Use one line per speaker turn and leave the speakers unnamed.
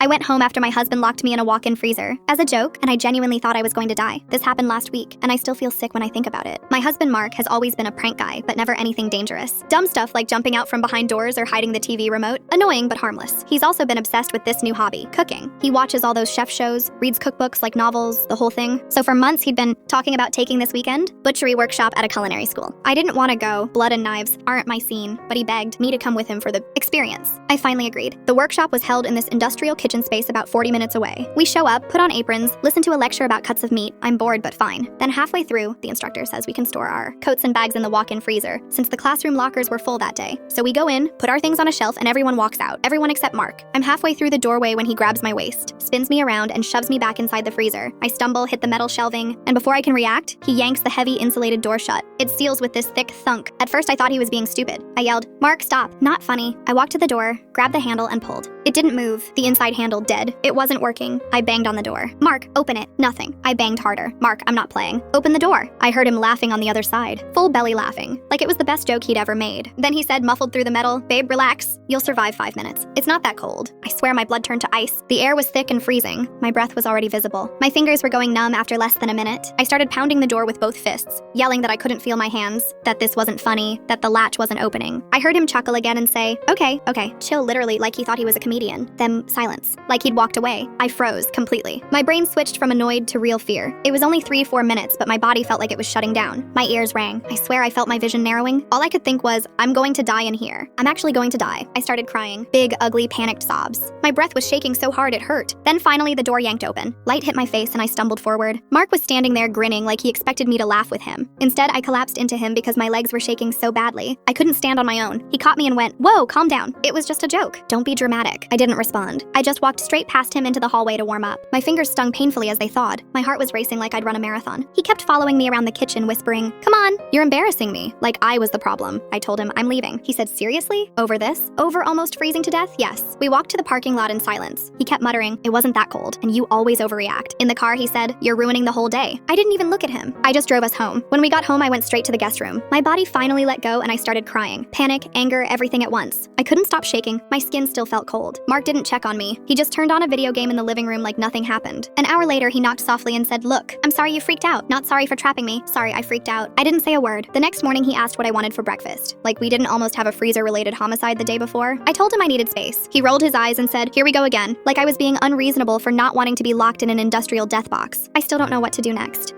I went home after my husband locked me in a walk-in freezer. As a joke, and I genuinely thought I was going to die. This happened last week, and I still feel sick when I think about it. My husband Mark has always been a prank guy, but never anything dangerous. Dumb stuff like jumping out from behind doors or hiding the TV remote. Annoying, but harmless. He's also been obsessed with this new hobby, cooking. He watches all those chef shows, reads cookbooks like novels, the whole thing. So for months he'd been talking about taking this weekend butchery workshop at a culinary school. I didn't want to go. Blood and knives aren't my scene, but he begged me to come with him for the experience. I finally agreed. The workshop was held in this industrial kitchen space about 40 minutes away. We show up, put on aprons, listen to a lecture about cuts of meat. I'm bored but fine. Then halfway through, the instructor says we can store our coats and bags in the walk-in freezer since the classroom lockers were full that day. So we go in, put our things on a shelf, and everyone walks out. Everyone except Mark. I'm halfway through the doorway when he grabs my waist, spins me around, and shoves me back inside the freezer. I stumble, hit the metal shelving, and before I can react, he yanks the heavy insulated door shut. It seals with this thick thunk. At first I thought he was being stupid. I yelled, "Mark, stop." Not funny. I walked to the door, grabbed the handle, and pulled. It didn't move. The inside handle dead. It wasn't working. I banged on the door. "Mark, open it." Nothing. I banged harder. "Mark, I'm not playing. Open the door." I heard him laughing on the other side. Full belly laughing. Like it was the best joke he'd ever made. Then he said, muffled through the metal, "Babe, relax. You'll survive 5 minutes. It's not that cold." I swear my blood turned to ice. The air was thick and freezing. My breath was already visible. My fingers were going numb after less than a minute. I started pounding the door with both fists, yelling that I couldn't feel my hands, that this wasn't funny, that the latch wasn't opening. I heard him chuckle again and say, okay, chill, literally like he thought he was a comedian. Then silence, like he'd walked away. I froze completely. My brain switched from annoyed to real fear. It was only 3-4 minutes, but my body felt like it was shutting down. My ears rang. I swear I felt my vision narrowing. All I could think was, I'm going to die in here. I'm actually going to die. I started crying. Big, ugly, panicked sobs. My breath was shaking so hard it hurt. Then finally the door yanked open. Light hit my face and I stumbled forward. Mark was standing there grinning like he expected me to laugh with him. Instead, I collapsed into him because my legs were shaking so badly. I couldn't stand on my own. He caught me and went, "Whoa, calm down. It was just a joke. Don't be dramatic." I didn't respond. I just walked straight past him into the hallway to warm up. My fingers stung painfully as they thawed. My heart was racing like I'd run a marathon. He kept following me around the kitchen, whispering, "Come on, you're embarrassing me." Like I was the problem. I told him, "I'm leaving." He said, "Seriously? Over this? Over almost freezing to death?" "Yes." We walked to the parking lot in silence. He kept muttering, "It wasn't that cold, and you always overreact." In the car, he said, "You're ruining the whole day." I didn't even look at him. I just drove us home. When we got home, I went straight to the guest room. My body finally let go and I started crying. Panic, anger, everything at once. I couldn't stop shaking. My skin still felt cold. Mark didn't check on me. He just turned on a video game in the living room like nothing happened. An hour later, he knocked softly and said, "Look, I'm sorry you freaked out. Not sorry for trapping me. Sorry, I freaked out." I didn't say a word. The next morning, he asked what I wanted for breakfast. Like we didn't almost have a freezer-related homicide the day before. I told him I needed space. He rolled his eyes and said, "Here we go again." Like I was being unreasonable for not wanting to be locked in an industrial death box. I still don't know what to do next.